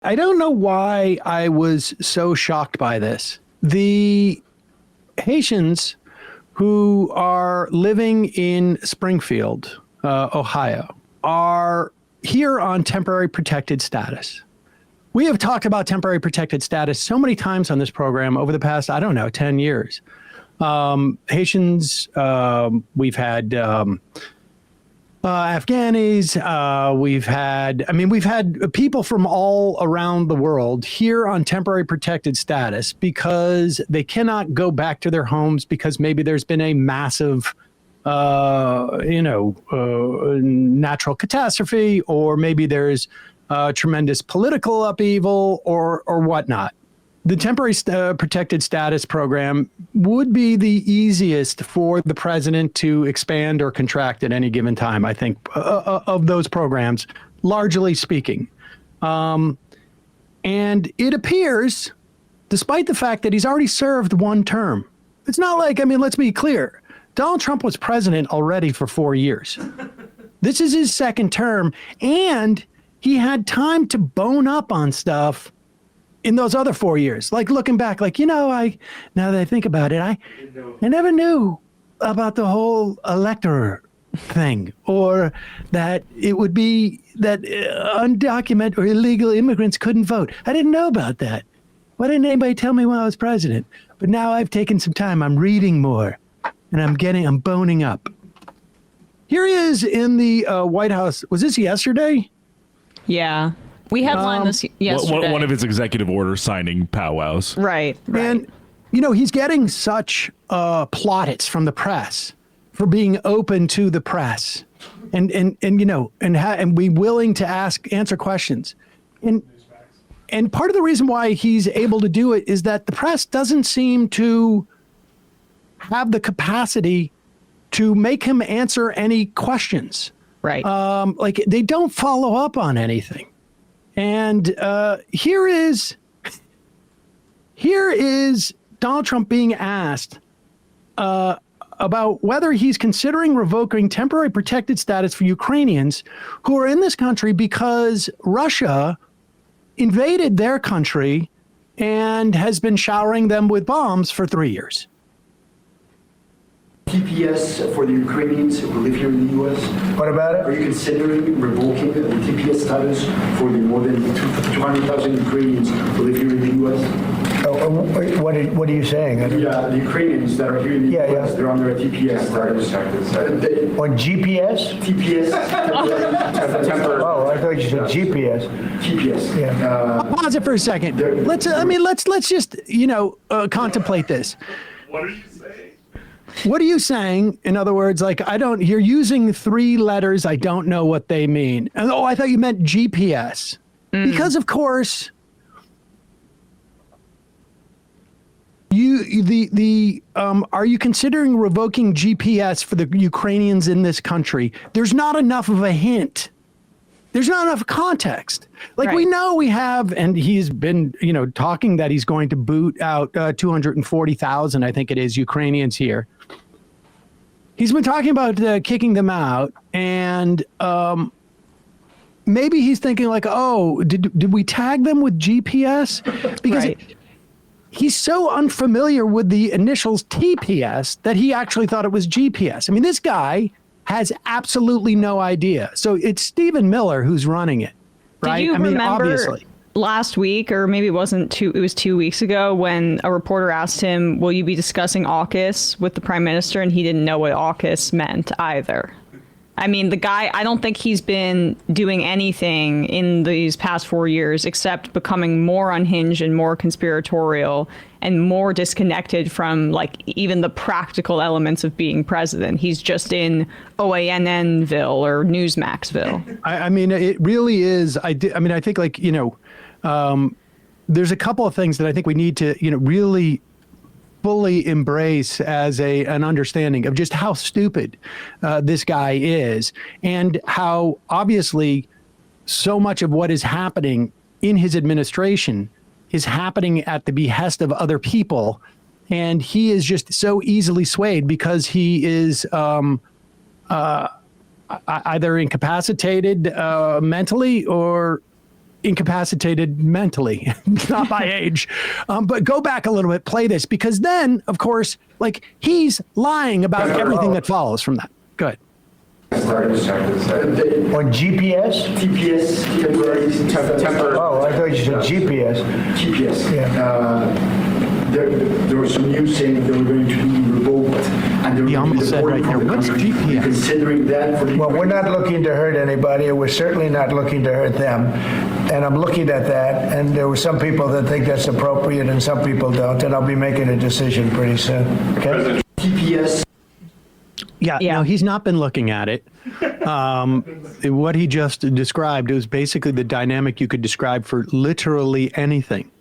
I don't know why I was so shocked by this. The Haitians who are living in Springfield, Ohio, are here on temporary protected status. We have talked about temporary protected status so many times on this program over the past, 10 years. Haitians, we've had Afghanis, we've had people from all around the world here on temporary protected status because they cannot go back to their homes because maybe there's been a massive, natural catastrophe, or maybe there's tremendous political upheaval or whatnot. The temporary protected status program would be the easiest for the president to expand or contract at any given time, I think, of those programs, largely speaking. And it appears, despite the fact that he's already served one term, it's not like, let's be clear. Donald Trump was president already for 4 years. This is his second term, and he had time to bone up on stuff in those other 4 years. Like looking back, now that I think about it, I never knew about the whole elector thing, or that it would be that undocumented or illegal immigrants couldn't vote. I didn't know about that. Why didn't anybody tell me when I was president? But now I've taken some time. I'm reading more, and I'm boning up. Here he is in the White House. Was this yesterday? Yeah. We headlined this yesterday. One of his executive order signing powwows. Right. And, he's getting such plaudits from the press for being open to the press and be willing to answer questions. And part of the reason why he's able to do it is that the press doesn't seem to have the capacity to make him answer any questions. Right. They don't follow up on anything. And here is Donald Trump being asked about whether he's considering revoking temporary protected status for Ukrainians who are in this country because Russia invaded their country and has been showering them with bombs for 3 years. TPS for the Ukrainians who live here in the U.S. What about it? Are you considering revoking the TPS status for the more than 200,000 Ukrainians who live here in the U.S.? What are you saying? Yeah, the Ukrainians that are here in the U.S., they're under a TPS status. On GPS? TPS. Oh, I thought you said GPS. TPS. Yeah. Pause it for a second. Let's just, contemplate this. What are you saying? What are you saying? In other words, you're using 3 letters. I don't know what they mean. Oh, I thought you meant GPS. Because of course, are you considering revoking GPS for the Ukrainians in this country? There's not enough of a hint. There's not enough context. Right. We know we have, and he's been, talking that he's going to boot out 240,000, I think it is, Ukrainians here. He's been talking about kicking them out, and maybe he's thinking did we tag them with GPS? Because he's so unfamiliar with the initials TPS that he actually thought it was GPS. This guy has absolutely no idea. So it's Stephen Miller who's running it, right? Do you remember obviously. Last week, or maybe it was 2 weeks ago, when a reporter asked him, will you be discussing AUKUS with the prime minister? And he didn't know what AUKUS meant either. The guy, I don't think he's been doing anything in these past 4 years except becoming more unhinged and more conspiratorial and more disconnected from even the practical elements of being president. He's just in OANNville or Newsmaxville. It really is. I think there's a couple of things that I think we need to, really fully embrace as an understanding of just how stupid this guy is, and how obviously so much of what is happening in his administration is happening at the behest of other people. And he is just so easily swayed because he is either incapacitated mentally or incapacitated mentally, not by age. But go back a little bit, play this, because then, of course, like he's lying about everything that follows from that. Go ahead. On GPS? TPS, temporary. Oh, I thought you said GPS. TPS. Yeah. There was some news saying that they were going to be revoked, and they were He going to be almost said deported right from there, the what's country. GPS? Considering that for the Well, we're not looking to hurt anybody, and we're certainly not looking to hurt them. And I'm looking at that, and there were some people that think that's appropriate and some people don't, and I'll be making a decision pretty soon. Okay? TPS. Yeah, Yeah. no, he's not been looking at it. What he just described was basically the dynamic you could describe for literally anything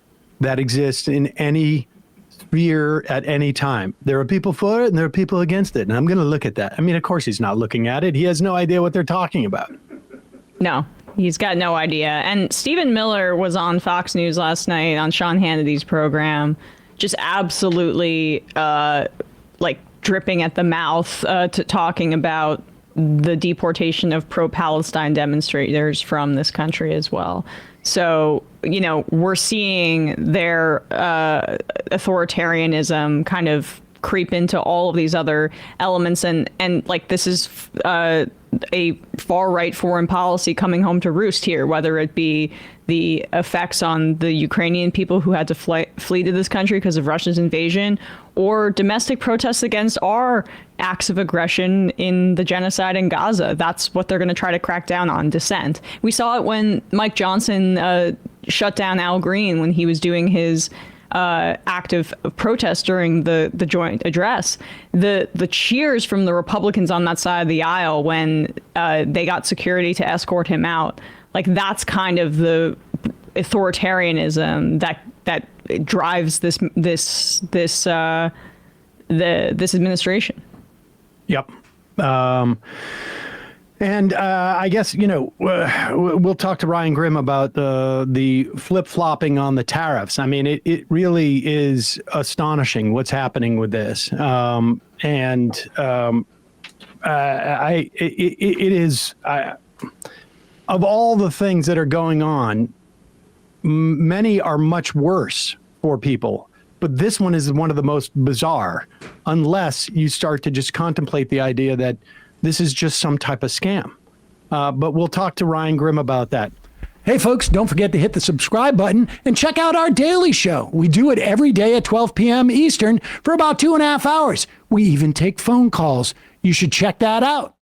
that exists in any sphere at any time. There are people for it and there are people against it. And I'm going to look at that. I mean, of course, he's not looking at it. He has no idea what they're talking about. No, he's got no idea. And Stephen Miller was on Fox News last night on Sean Hannity's program, just absolutely like dripping at the mouth to talking about the deportation of pro-Palestine demonstrators from this country as well. So, you know, we're seeing their authoritarianism kind of creep into all of these other elements. And like, this is a far-right foreign policy coming home to roost here, whether it be the effects on the Ukrainian people who had to flee to this country because of Russia's invasion, or domestic protests against our acts of aggression in the genocide in Gaza. That's what they're going to try to crack down on, dissent. We saw it when Mike Johnson shut down Al Green when he was doing his act of protest during the joint address. The cheers from the Republicans on that side of the aisle when they got security to escort him out, like that's kind of the authoritarianism that drives this administration. Yep. And I guess, you know, we'll talk to Ryan Grimm about the flip-flopping on the tariffs. I mean, it really is astonishing what's happening with this. It is, of all the things that are going on, many are much worse for people. But this one is one of the most bizarre, unless you start to just contemplate the idea that this is just some type of scam. But we'll talk to Ryan Grimm about that. Hey, folks, don't forget to hit the subscribe button and check out our daily show. We do it every day at 12 p.m. Eastern for about 2.5 hours. We even take phone calls. You should check that out.